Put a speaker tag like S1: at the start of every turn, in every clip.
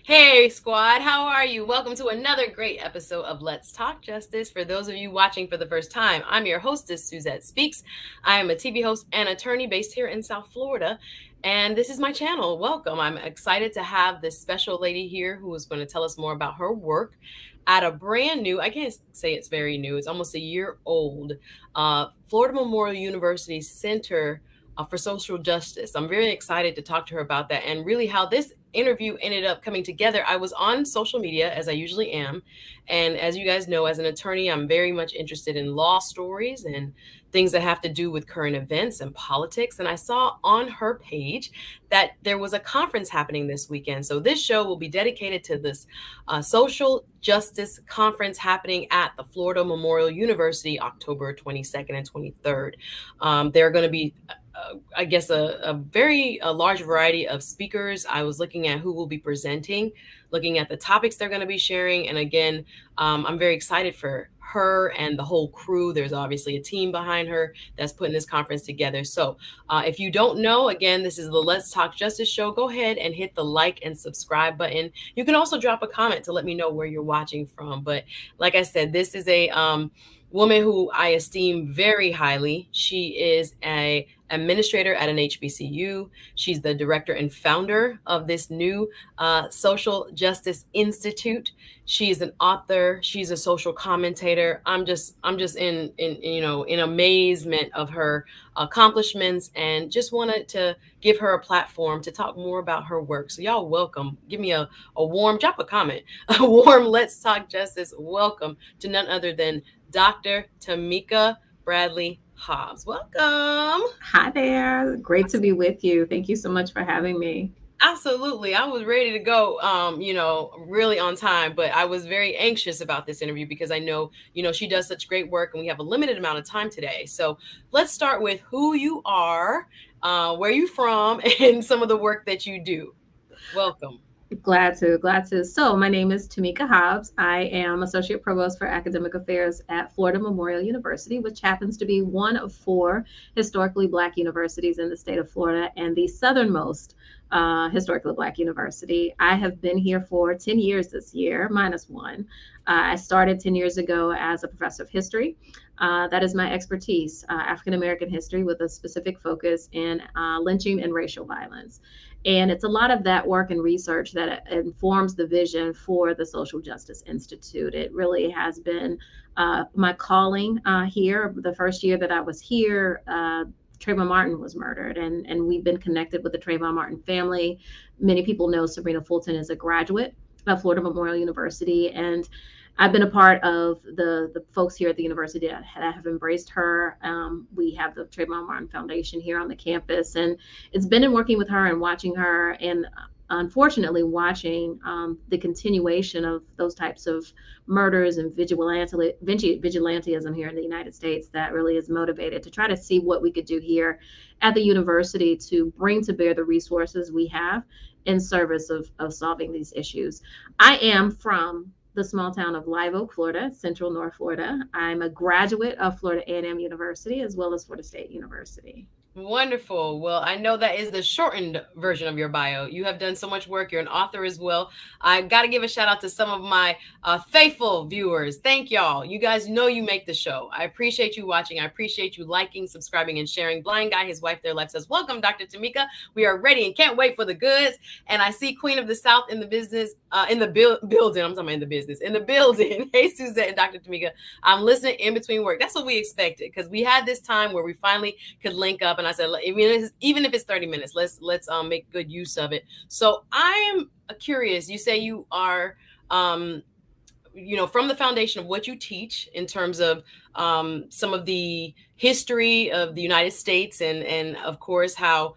S1: Hey, squad, how are you? Welcome to another great episode of Let's Talk Justice. For those of you watching for the first time, I'm your hostess, Suzette Speaks. I am a TV host and attorney based here in South Florida, and this is my channel. Welcome. I'm excited to have this special lady here who is going to tell us more about her work at a brand new, I can't say it's very new, it's almost a year old, Florida Memorial University Center for Social Justice. I'm very excited to talk to her about that and really how this interview ended up coming together. I was on social media, as I usually am. And as you guys know, as an attorney, I'm very much interested in law stories and things that have to do with current events and politics. And I saw on her page that there was a conference happening this weekend. So this show will be dedicated to this social justice conference happening at the Florida Memorial University, October 22nd and 23rd. There are going to be I guess a very large variety of speakers. I was looking at who will be presenting, looking at the topics they're going to be sharing. And again, I'm very excited for her and the whole crew. There's obviously a team behind her that's putting this conference together. So if you don't know, again, this is the Let's Talk Justice show. Go ahead and hit the like and subscribe button. You can also drop a comment to let me know where you're watching from. But like I said, this is a woman who I esteem very highly. She is a administrator at an HBCU. She's the director and founder of this new Social Justice Institute. She's an author. She's a social commentator. I'm just in amazement of her accomplishments, and just wanted to give her a platform to talk more about her work. So y'all welcome. Give me a warm, drop a comment, a warm Let's Talk Justice welcome to none other than Dr. Tamika Bradley Hobbs. Welcome.
S2: Hi there. Great to be with you. Thank you so much for having me.
S1: Absolutely. I was ready to go, really on time, but I was very anxious about this interview because I know, she does such great work and we have a limited amount of time today. So let's start with who you are, where you from, and some of the work that you do. Welcome.
S2: Glad to. So, my name is Tamika Hobbs. I am Associate Provost for Academic Affairs at Florida Memorial University, which happens to be one of four historically Black universities in the state of Florida and the southernmost historically Black university. I have been here for 10 years this year, minus one. I started 10 years ago as a professor of history. That is my expertise, African American history, with a specific focus in lynching and racial violence. And it's a lot of that work and research that informs the vision for the Social Justice Institute. It really has been my calling here. The first year that I was here, Trayvon Martin was murdered, and we've been connected with the Trayvon Martin family. Many people know Sabrina Fulton is a graduate of Florida Memorial University, and I've been a part of the folks here at the university that have embraced her. We have the Trayvon Martin Foundation here on the campus, and it's been in working with her and watching her, and unfortunately watching the continuation of those types of murders and vigilantism here in the United States that really is motivated to try to see what we could do here at the university to bring to bear the resources we have in service of solving these issues. I am from the small town of Live Oak, Florida, Central North Florida. I'm a graduate of Florida A&M University as well as Florida State University.
S1: Wonderful. Well, I know that is the shortened version of your bio. You have done so much work. You're an author as well. I got to give a shout out to some of my faithful viewers. Thank y'all. You guys know you make the show. I appreciate you watching. I appreciate you liking, subscribing, and sharing. Blind Guy, his wife, their life says, welcome, Dr. Tamika. We are ready and can't wait for the goods. And I see Queen of the South in the business, in the building. I'm talking about in the business, in the building. Hey, Suzette and Dr. Tamika. I'm listening in between work. That's what we expected because we had this time where we finally could link up. And I said, even if it's 30 minutes, let's make good use of it. So I am curious. You say you are, from the foundation of what you teach in terms of some of the history of the United States and of course how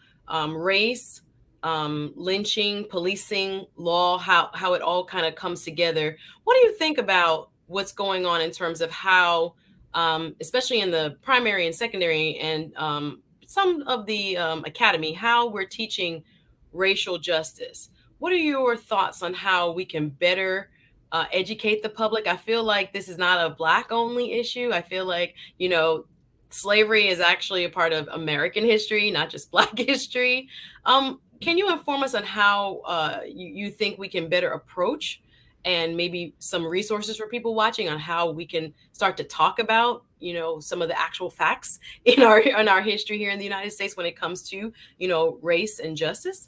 S1: race, lynching, policing, law, how it all kind of comes together. What do you think about what's going on in terms of how, especially in the primary and secondary and some of the academy, how we're teaching racial justice? What are your thoughts on how we can better educate the public? I feel like this is not a Black only issue. I feel like, slavery is actually a part of American history, not just Black history. Can you inform us on how you think we can better approach, and maybe some resources for people watching on how we can start to talk about, some of the actual facts in our history here in the United States when it comes to, race and justice?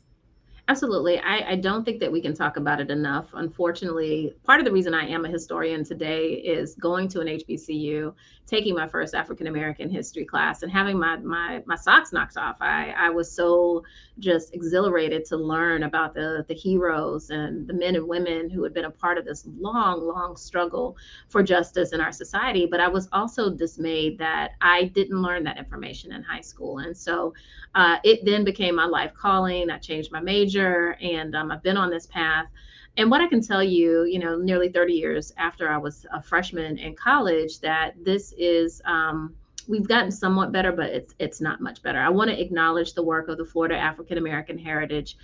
S2: Absolutely. I don't think that we can talk about it enough. Unfortunately, part of the reason I am a historian today is going to an HBCU, taking my first African American history class, and having my socks knocked off. I was so just exhilarated to learn about the heroes and the men and women who had been a part of this long struggle for justice in our society. But I was also dismayed that I didn't learn that information in high school. And so it then became my life calling. I changed my major, and I've been on this path. And what I can tell you, nearly 30 years after I was a freshman in college, that this is, we've gotten somewhat better, but it's not much better. I want to acknowledge the work of the Florida African American Heritage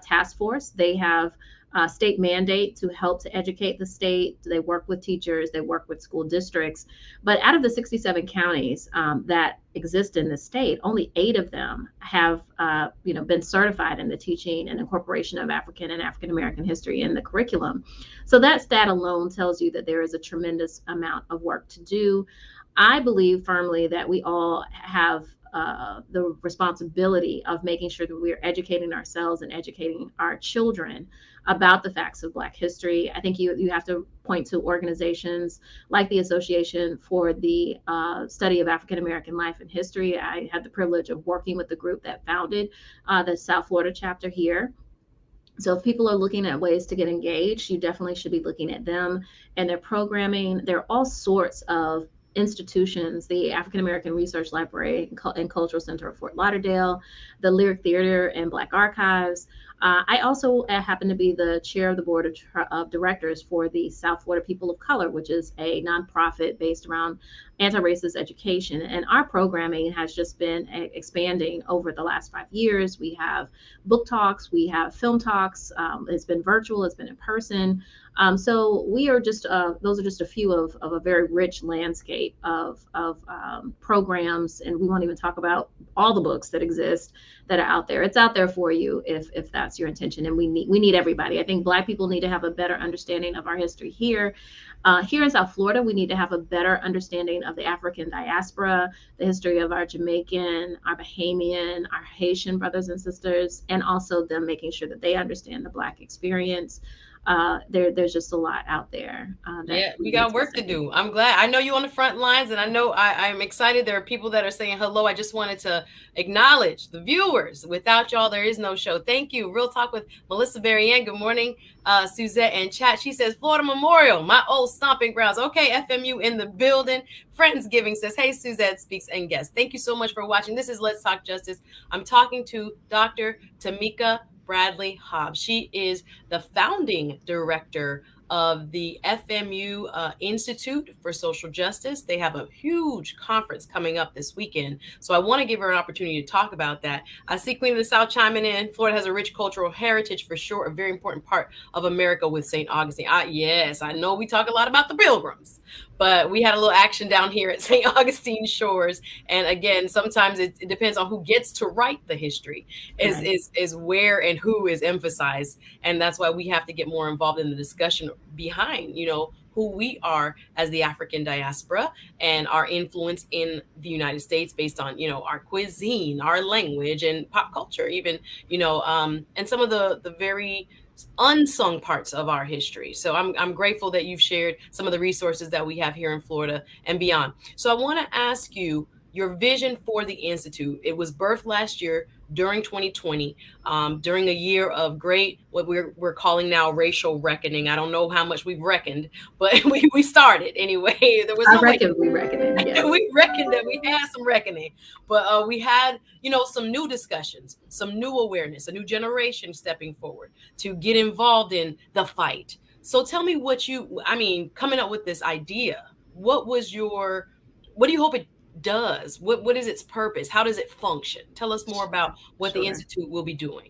S2: Task Force. They have a state mandate to help to educate the state. They work with teachers, they work with school districts. But out of the 67 counties that exist in the state, only 8 of them have been certified in the teaching and incorporation of African and African American history in the curriculum. So that stat alone tells you that there is a tremendous amount of work to do. I believe firmly that we all have the responsibility of making sure that we're educating ourselves and educating our children about the facts of Black history. I think you have to point to organizations like the Association for the Study of African American Life and History. I had the privilege of working with the group that founded the South Florida chapter here. So if people are looking at ways to get engaged, you definitely should be looking at them and their programming. There are all sorts of institutions, the African American Research Library and Cultural Center of Fort Lauderdale, the Lyric Theater and Black Archives. I also happen to be the chair of the board of directors for the South Florida People of Color, which is a nonprofit based around anti-racist education. And our programming has just been expanding over the last 5 years. We have book talks, we have film talks. It's been virtual, it's been in person. So we are just, those are just a few of a very rich landscape of programs. And we won't even talk about all the books that exist that are out there. It's out there for you if that's your intention. And we need everybody. I think Black people need to have a better understanding of our history here. Here in South Florida, we need to have a better understanding of the African diaspora, the history of our Jamaican, our Bahamian, our Haitian brothers and sisters, and also them making sure that they understand the Black experience. There's just a lot out there.
S1: Yeah,
S2: We
S1: we
S2: need
S1: got
S2: to
S1: work to
S2: say.
S1: do. I'm glad. I know you on the front lines, and I know I'm excited. There are people that are saying hello. I just wanted to acknowledge the viewers. Without y'all, there is no show. Thank you. Real Talk with Melissa Berrien. Good morning, Suzette and chat. She says, Florida Memorial, my old stomping grounds. Okay, FMU in the building. Friendsgiving says, hey, Suzette Speaks and guests. Thank you so much for watching. This is Let's Talk Justice. I'm talking to Dr. Tamika Bradley Hobbs. She is the founding director of the FMU Institute for Social Justice. They have a huge conference coming up this weekend. So I want to give her an opportunity to talk about that. I see Queen of the South chiming in. Florida has a rich cultural heritage for sure, a very important part of America with St. Augustine. Yes, I know we talk a lot about the Pilgrims, but we had a little action down here at St. Augustine Shores. And again, sometimes it depends on who gets to write the history is where and who is emphasized. And that's why we have to get more involved in the discussion behind, who we are as the African diaspora and our influence in the United States based on, our cuisine, our language, and pop culture, even, and some of the very unsung parts of our history. So I'm grateful that you've shared some of the resources that we have here in Florida and beyond. So I want to ask you your vision for the Institute. It was birthed last year during 2020, during a year of great, what we're calling now racial reckoning. I don't know how much we've reckoned, but we started anyway. There was
S2: I
S1: no way.
S2: reckon we reckon it, yes.
S1: We reckoned that we had some reckoning, but we had, some new discussions, some new awareness, a new generation stepping forward to get involved in the fight. So tell me coming up with this idea, what do you hope it does? What is its purpose? How does it function? Tell us more about what the
S2: Sure.
S1: Institute will be doing.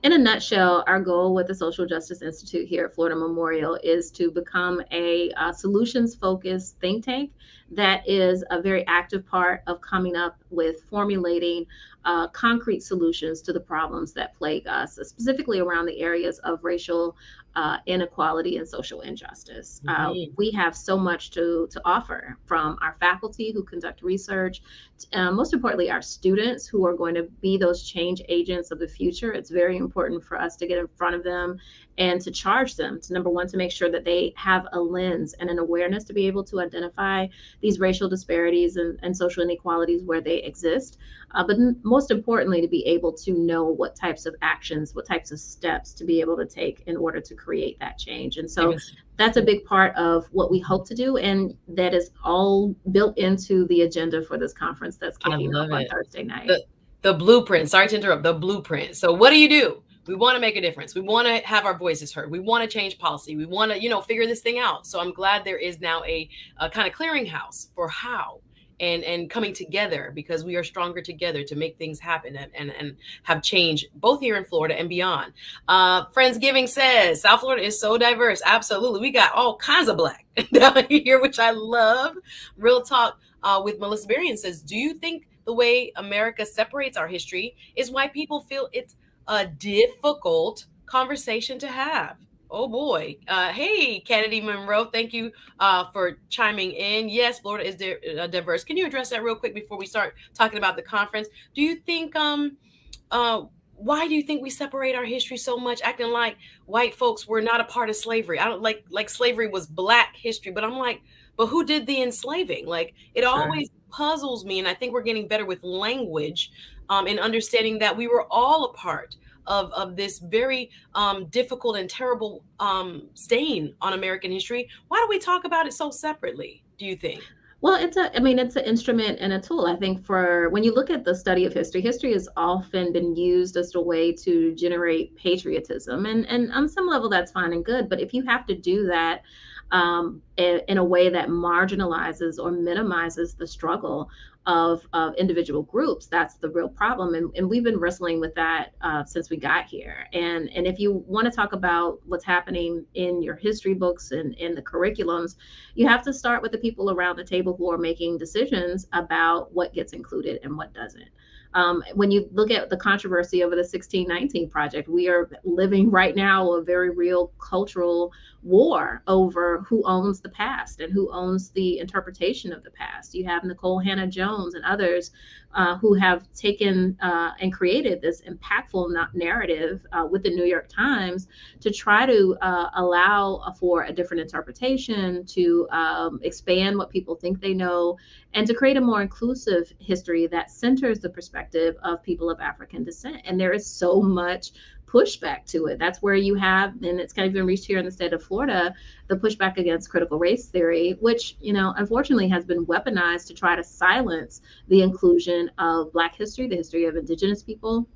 S2: In a nutshell, our goal with the Social Justice Institute here at Florida Memorial is to become a solutions focused think tank that is a very active part of coming up with formulating concrete solutions to the problems that plague us, specifically around the areas of racial inequality and social injustice.
S1: Mhm.
S2: We have so much to offer from our faculty who conduct research, most importantly, our students who are going to be those change agents of the future. It's very important for us to get in front of them and to charge them to, number one, to make sure that they have a lens and an awareness to be able to identify these racial disparities and social inequalities where they exist. But most importantly, to be able to know what types of actions, what types of steps to be able to take in order to create that change. And so
S1: Even
S2: that's a big part of what we hope to do. And that is all built into the agenda for this conference that's
S1: I
S2: kicking off
S1: love
S2: on
S1: it.
S2: Thursday night.
S1: The blueprint. Sorry to interrupt. The blueprint. So what do you do? We want to make a difference. We want to have our voices heard. We want to change policy. We want to, figure this thing out. So I'm glad there is now a kind of clearinghouse for how and coming together, because we are stronger together to make things happen and have change both here in Florida and beyond. Friendsgiving says South Florida is so diverse. Absolutely. We got all kinds of black down here, which I love. Real talk with Melissa Berrien says, do you think the way America separates our history is why people feel it's a difficult conversation to have? Oh boy. Hey, Kennedy Monroe, thank you for chiming in. Yes, Florida is diverse. Can you address that real quick before we start talking about the conference? Do you think why do you think we separate our history so much, acting like white folks were not a part of slavery? I don't like slavery was black history, but I'm like, but who did the enslaving? Like, it
S2: Sure.
S1: always puzzles me, and I think we're getting better with language and understanding that we were all a part of this very difficult and terrible stain on American history. Why do we talk about it so separately, do you think?
S2: Well, I mean, it's an instrument and a tool. I think for when you look at the study of history, history has often been used as a way to generate patriotism. And on some level, that's fine and good. But if you have to do that in a way that marginalizes or minimizes the struggle of individual groups, that's the real problem. And we've been wrestling with that since we got here. And if you want to talk about what's happening in your history books and in the curriculums, you have to start with the people around the table who are making decisions about what gets included and what doesn't. When you look at the controversy over the 1619 project, we are living right now a very real cultural war over who owns the past and who owns the interpretation of the past. You have Nicole Hannah Jones and others who have taken and created this impactful narrative with the New York Times to try to allow for a different interpretation, to expand what people think they know, and to create a more inclusive history that centers the perspective of people of African descent. And there is so much pushback to it. That's where you have, and it's kind of been reached here in the state of Florida, the pushback against critical race theory, which, unfortunately has been weaponized to try to silence the inclusion of Black history, the history of Indigenous people.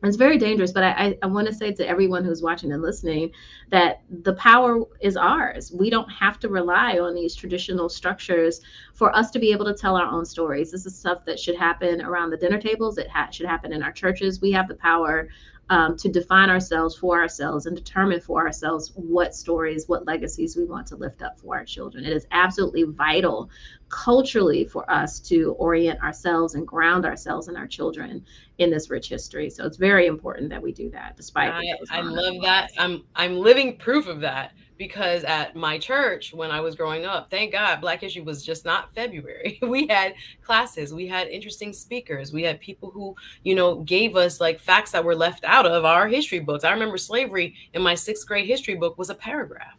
S2: It's very dangerous, but I want to say to everyone who's watching and listening that the power is ours. We don't have to rely on these traditional structures for us to be able to tell our own stories. This is stuff that should happen around the dinner tables. It should happen in our churches. We have the power to define ourselves for ourselves and determine for ourselves what stories, what legacies we want to lift up for our children. It is absolutely vital culturally for us to orient ourselves and ground ourselves and our children in this rich history. So it's very important that we do that, despite
S1: I
S2: what goes
S1: I
S2: on
S1: love that.
S2: otherwise.
S1: I'm living proof of that, because at my church when I was growing up, thank God, Black History was just not February. We had classes, we had interesting speakers, we had people who, gave us like facts that were left out of our history books. I remember slavery in my 6th grade history book was a paragraph,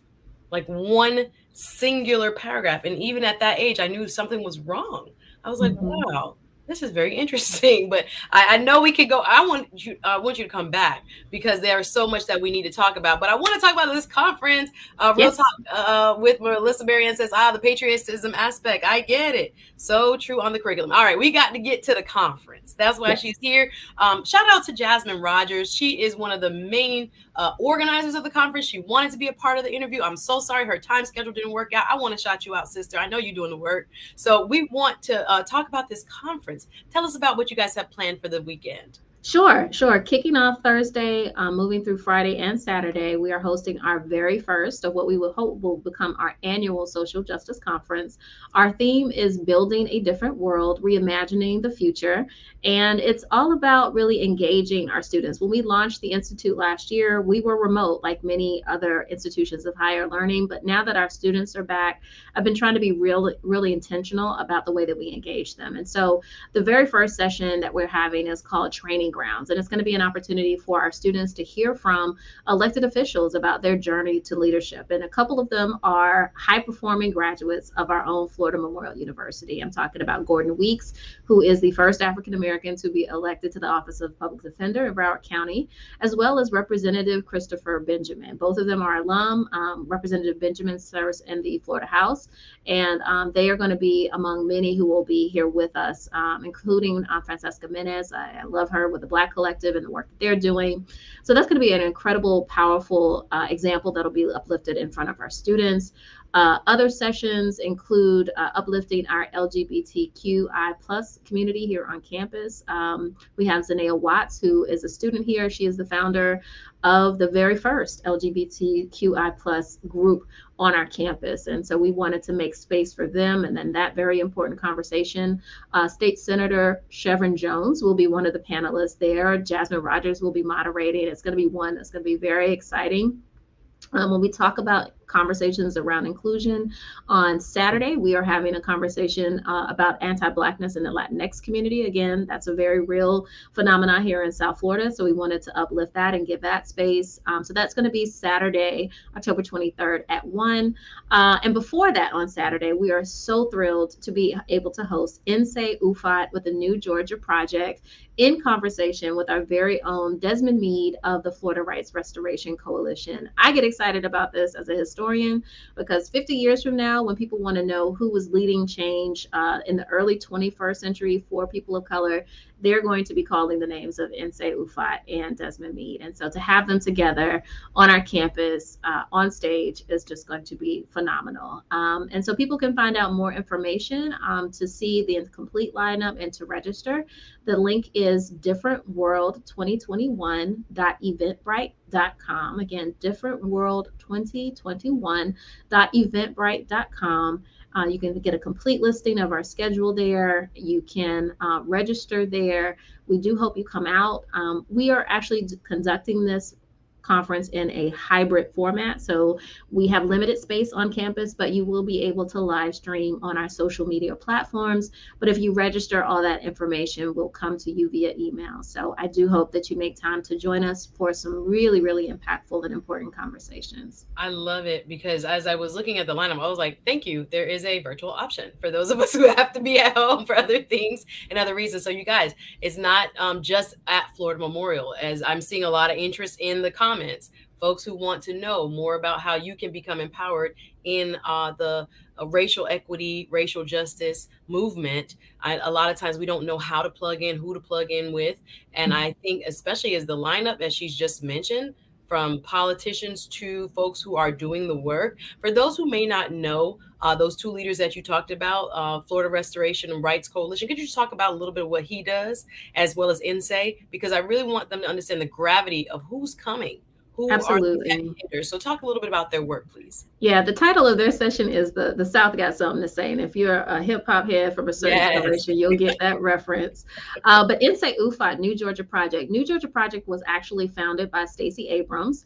S1: like one singular paragraph. And even at that age, I knew something was wrong. I was like,
S2: Mm-hmm.
S1: wow, this is very interesting. But I know we could go. I want you to come back, because there's so much that we need to talk about. But I want to talk about this conference. Real talk
S2: Yes.
S1: with Melissa Berrien says, the patriotism aspect. I get it. So true on the curriculum. All right, we got to get to the conference. That's why
S2: Yes.
S1: she's here. Shout out to Jasmine Rogers. She is one of the main organizers of the conference. She wanted to be a part of the interview. I'm so sorry her time schedule didn't work out. I want to shout you out, sister. I know you're doing the work. So we want to talk about this conference. Tell us about what you guys have planned for the weekend.
S2: Sure. Kicking off Thursday, moving through Friday and Saturday, we are hosting our very first of what we will hope will become our annual social justice conference. Our theme is Building a Different World, Reimagining the Future. And it's all about really engaging our students. When we launched the Institute last year, we were remote, like many other institutions of higher learning. But now that our students are back, I've been trying to be really intentional about the way that we engage them. And so the very first session that we're having is called Training Grounds, and it's going to be an opportunity for our students to hear from elected officials about their journey to leadership. And a couple of them are high performing graduates of our own Florida Memorial University. I'm talking about Gordon Weeks, who is the first African American to be elected to the office of Public Defender in Broward County, as well as Representative Christopher Benjamin. Both of them are alum. Representative Benjamin serves in the Florida House, and they are going to be among many who will be here with us, including Francesca Menes. I love her with the Black Collective and the work that they're doing. So that's going to be an incredible, powerful example that'll be uplifted in front of our students. Other sessions include uplifting our LGBTQI plus community here on campus. We have Zanea Watts, who is a student here. She is the founder of the very first LGBTQI plus group on our campus. And so we wanted to make space for them. And then that very important conversation. State Senator Chevron Jones will be one of the panelists there. Jasmine Rogers will be moderating. It's going to be one that's going to be very exciting. When we talk about conversations around inclusion on Saturday, we are having a conversation about anti-Blackness in the Latinx community. Again, that's a very real phenomenon here in South Florida, so we wanted to uplift that and give that space. So that's going to be Saturday, October 23rd at 1. And before that, on Saturday, we are so thrilled to be able to host NSAY UFOT with the New Georgia Project in conversation with our very own Desmond Meade of the Florida Rights Restoration Coalition. I get excited about this as a historian because 50 years from now, when people want to know who was leading change in the early 21st century for people of color, they're going to be calling the names of NSAY UFOT and Desmond Meade. And so to have them together on our campus on stage is just going to be phenomenal. And so people can find out more information to see the complete lineup and to register. The link is differentworld2021.eventbrite.com. Again, differentworld2021.eventbrite.com. You can get a complete listing of our schedule there. You can register there. We do hope you come out. We are actually conducting this conference in a hybrid format. So we have limited space on campus, but you will be able to live stream on our social media platforms. But if you register, all that information will come to you via email. So I do hope that you make time to join us for some really, really impactful and important conversations.
S1: I love it because as I was looking at the lineup, I was like, thank you. There is a virtual option for those of us who have to be at home for other things and other reasons. So you guys, it's not just at Florida Memorial, as I'm seeing a lot of interest in the comments. Folks who want to know more about how you can become empowered in the racial equity, racial justice movement. A lot of times we don't know how to plug in, who to plug in with. And I think especially as the lineup, as she's just mentioned, from politicians to folks who are doing the work. For those who may not know, those two leaders that you talked about, Florida Restoration and Rights Coalition, could you just talk about a little bit of what he does as well as NSAY? Because I really want them to understand the gravity of who's coming. Who
S2: Absolutely.
S1: are the educators? So talk a little bit about their work, please.
S2: Yeah, the title of their session is the South Got Something to Say. And if you're a hip hop head from a certain generation, you'll get that reference. But NSAY UFOT, New Georgia Project. New Georgia Project was actually founded by Stacey Abrams,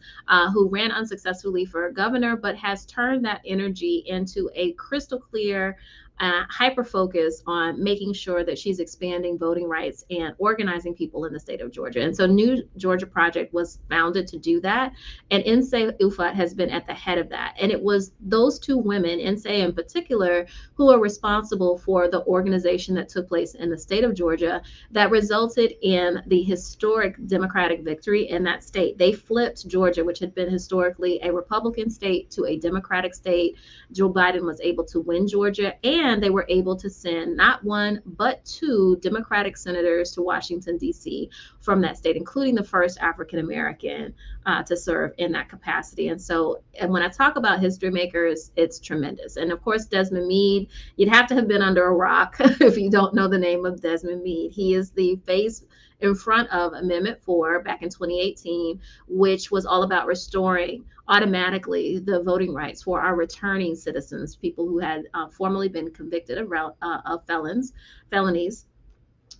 S2: who ran unsuccessfully for governor, but has turned that energy into a crystal clear hyper focus on making sure that she's expanding voting rights and organizing people in the state of Georgia. And so New Georgia Project was founded to do that. And NSAY UFOT has been at the head of that. And it was those two women, NSAY in particular, who are responsible for the organization that took place in the state of Georgia that resulted in the historic Democratic victory in that state. They flipped Georgia, which had been historically a Republican state, to a Democratic state. Joe Biden was able to win Georgia, and they were able to send not one, but two Democratic senators to Washington, D.C. from that state, including the first African-American to serve in that capacity. And so, and when I talk about history makers, it's tremendous. And of course, Desmond Meade, you'd have to have been under a rock if you don't know the name of Desmond Meade. He is the face in front of Amendment 4 back in 2018, which was all about restoring automatically the voting rights for our returning citizens, people who had formerly been convicted of felonies,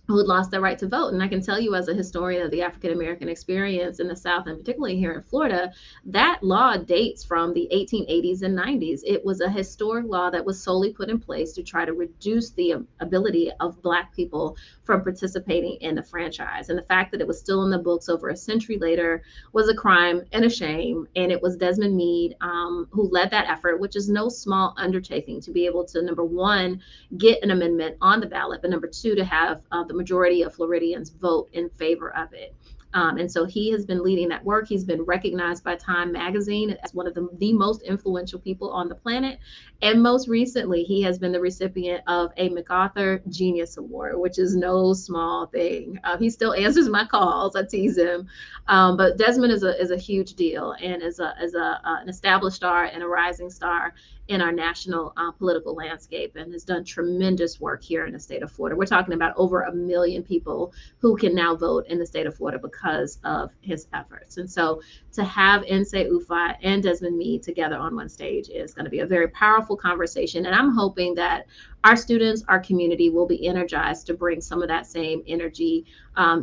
S2: who had lost their right to vote. And I can tell you, as a historian of the African American experience in the South, and particularly here in Florida, that law dates from the 1880s and 90s. It was a historic law that was solely put in place to try to reduce the ability of Black people from participating in the franchise. And the fact that it was still in the books over a century later was a crime and a shame. And it was Desmond Meade who led that effort, which is no small undertaking, to be able to, number one, get an amendment on the ballot, but number two, to have the majority of Floridians vote in favor of it. And so he has been leading that work. He's been recognized by Time Magazine as one of the most influential people on the planet. And most recently, he has been the recipient of a MacArthur Genius Award, which is no small thing. He still answers my calls. I tease him. But Desmond is a huge deal, and is an established star and a rising star in our national political landscape, and has done tremendous work here in the state of Florida. We're talking about over 1 million people who can now vote in the state of Florida because of his efforts. And so to have Nsé Ufot and Desmond Meade together on one stage is going to be a very powerful conversation. And I'm hoping that our students, our community, will be energized to bring some of that same energy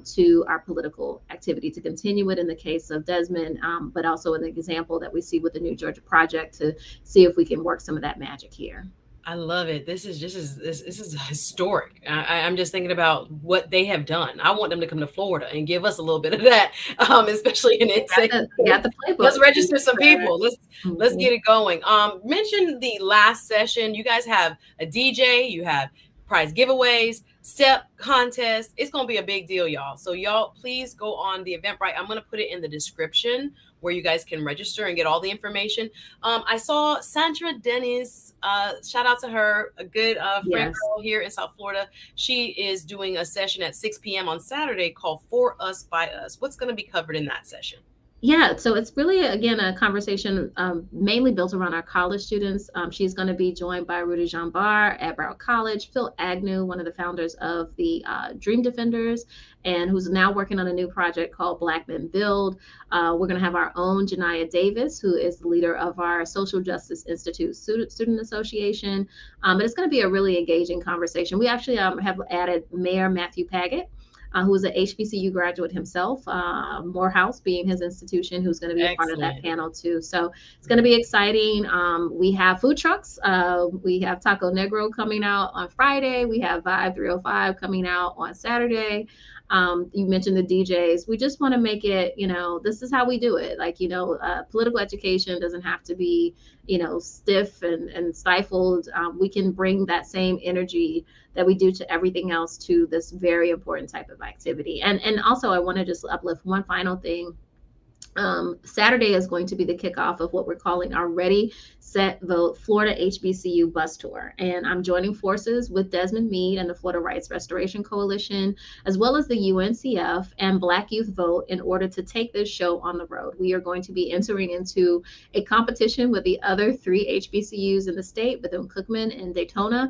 S2: to our political activity, to continue it in the case of Desmond, but also in the example that we see with the New Georgia Project, to see if we can work some of that magic here.
S1: I love it. This is historic. I'm just thinking about what they have done. I want them to come to Florida and give us a little bit of that, especially in it.
S2: Got the playbook.
S1: Let's register some people. Let's get it going. Mention the last session. You guys have a DJ. You have prize giveaways, step contest. It's going to be a big deal, y'all. So y'all, please go on the Eventbrite. I'm going to put it in the description where you guys can register and get all the information. I saw Sandra Dennis, shout out to her, a good friend girl here in South Florida. She is doing a session at 6 p.m. on Saturday called For Us by Us. What's going to be covered in that session?
S2: Yeah, so it's really, again, a conversation mainly built around our college students. She's going to be joined by Rudy Jambar at Broward College, Phil Agnew, one of the founders of the Dream Defenders, and who's now working on a new project called Black Men Build. We're going to have our own Janiyah Davis, who is the leader of our Social Justice Institute Student Association. But it's going to be a really engaging conversation. We actually have added Mayor Matthew Paget, who is an HBCU graduate himself, Morehouse being his institution, who's going to be a part of that panel too. So it's going to be exciting. We have food trucks. We have Taco Negro coming out on Friday. We have Vibe 305 coming out on Saturday. You mentioned the DJs. We just want to make it, this is how we do it. Like, political education doesn't have to be, stiff and stifled. We can bring that same energy that we do to everything else to this very important type of activity. And also, I want to just uplift one final thing. Saturday is going to be the kickoff of what we're calling our Ready, Set, Vote Florida HBCU Bus Tour. And I'm joining forces with Desmond Meade and the Florida Rights Restoration Coalition, as well as the UNCF and Black Youth Vote, in order to take this show on the road. We are going to be entering into a competition with the other 3 HBCUs in the state, Bethune-Cookman and Daytona,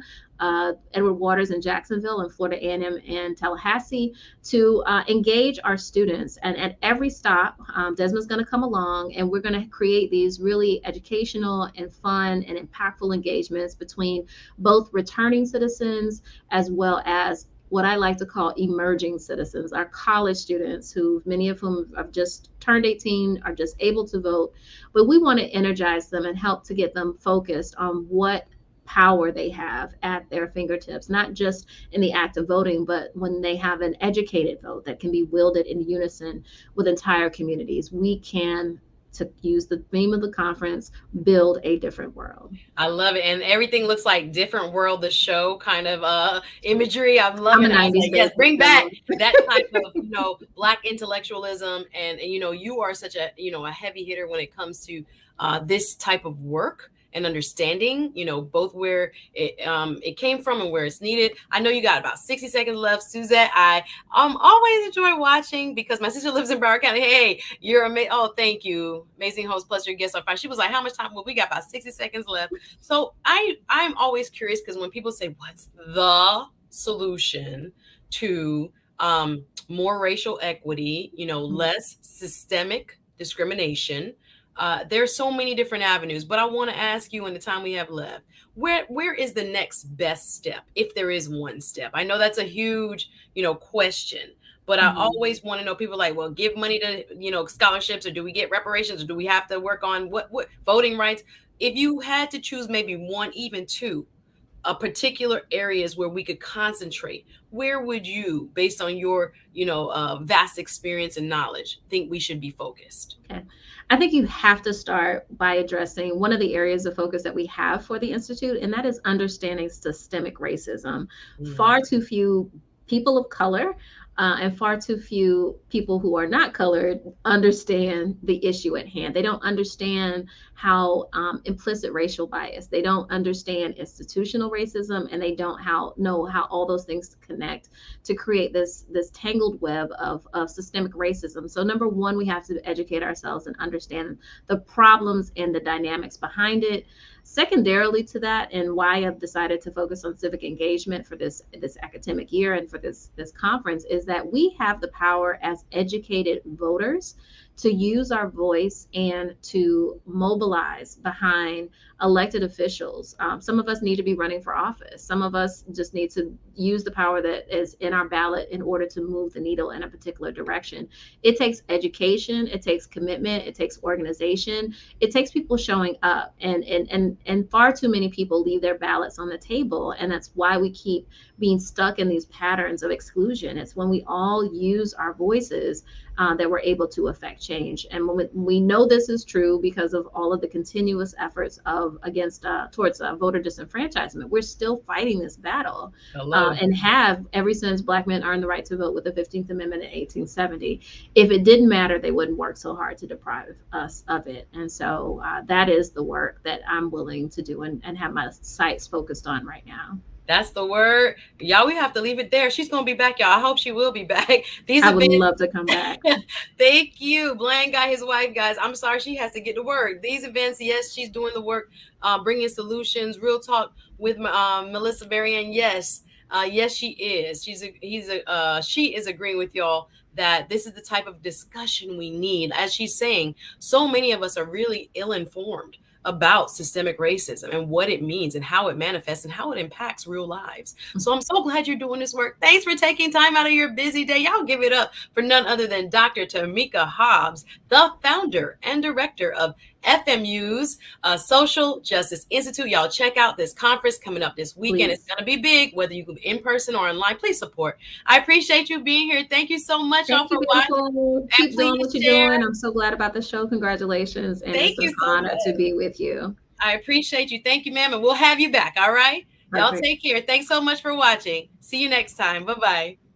S2: Edward Waters in Jacksonville, and Florida A&M and Tallahassee, to engage our students. And at every stop, Desmond's going to come along, and we're going to create these really educational and fun and impactful engagements between both returning citizens as well as what I like to call emerging citizens, our college students, who many of whom have just turned 18, are just able to vote. But we want to energize them and help to get them focused on what power they have at their fingertips, not just in the act of voting, but when they have an educated vote that can be wielded in unison with entire communities. We can, to use the theme of the conference, build a different world.
S1: I love it. And everything looks like Different World, the show kind of imagery. I'm loving it. Like, yes, bring back that type of, Black intellectualism. And, you are such a, a heavy hitter when it comes to this type of work and understanding, both where it came from and where it's needed. I know you got about 60 seconds left, Suzette. I always enjoy watching because my sister lives in Broward County. Hey, you're amazing. Oh, thank you. Amazing host, plus your guests are fine. She was like, how much time? Well, we got about 60 seconds left. So I'm always curious, because when people say, what's the solution to more racial equity, less systemic discrimination. There's so many different avenues, but I want to ask you in the time we have left, where is the next best step, if there is one step? I know that's a huge, question, but I always want to know, people like, well, give money to, scholarships, or do we get reparations, or do we have to work on what voting rights? If you had to choose maybe one, even two, particular areas where we could concentrate, where would you, based on your, vast experience and knowledge, think we should be focused?
S2: Okay. I think you have to start by addressing one of the areas of focus that we have for the Institute, and that is understanding systemic racism. Far too few people of color and far too few people who are not colored understand the issue at hand. They don't understand how implicit racial bias, they don't understand institutional racism, and they don't know how all those things connect to create this tangled web of systemic racism. So number one, we have to educate ourselves and understand the problems and the dynamics behind it. Secondarily to that, and why I've decided to focus on civic engagement for this academic year and for this conference, is that we have the power as educated voters to use our voice and to mobilize behind elected officials. Some of us need to be running for office. Some of us just need to use the power that is in our ballot in order to move the needle in a particular direction. It takes education, it takes commitment, it takes organization, it takes people showing up, and far too many people leave their ballots on the table, and that's why we keep being stuck in these patterns of exclusion. It's when we all use our voices that we're able to affect change. And when we know this is true because of all of the continuous efforts towards voter disenfranchisement, we're still fighting this battle and have ever since Black men earned the right to vote with the 15th Amendment in 1870. If it didn't matter, they wouldn't work so hard to deprive us of it. And so that is the work that I'm willing to do and have my sights focused on right now.
S1: That's the word. Y'all, we have to leave it there. She's going to be back, y'all. I hope she will be back.
S2: I would love to come back.
S1: Thank you. Blind guy, his wife, guys. I'm sorry she has to get to work. These events, yes, she's doing the work, bringing solutions. Real talk with Melissa Varian. Yes, yes, she is. She is agreeing with y'all that this is the type of discussion we need. As she's saying, so many of us are really ill-informed about systemic racism and what it means and how it manifests and how it impacts real lives. So I'm so glad you're doing this work. Thanks for taking time out of your busy day. Y'all give it up for none other than Dr. Tamika Hobbs, the founder and director of FMU's Social Justice Institute. Y'all check out this conference coming up this weekend. Please. It's going to be big, whether you go in person or online. Please support. I appreciate you being here. Thank you so much, y'all, for watching.
S2: Keep doing what you're doing. I'm so glad about the show. Congratulations. And it's an honor to be with you.
S1: I appreciate you. Thank you, ma'am. And we'll have you back. All right. Y'all take care. Thanks so much for watching. See you next time. Bye-bye.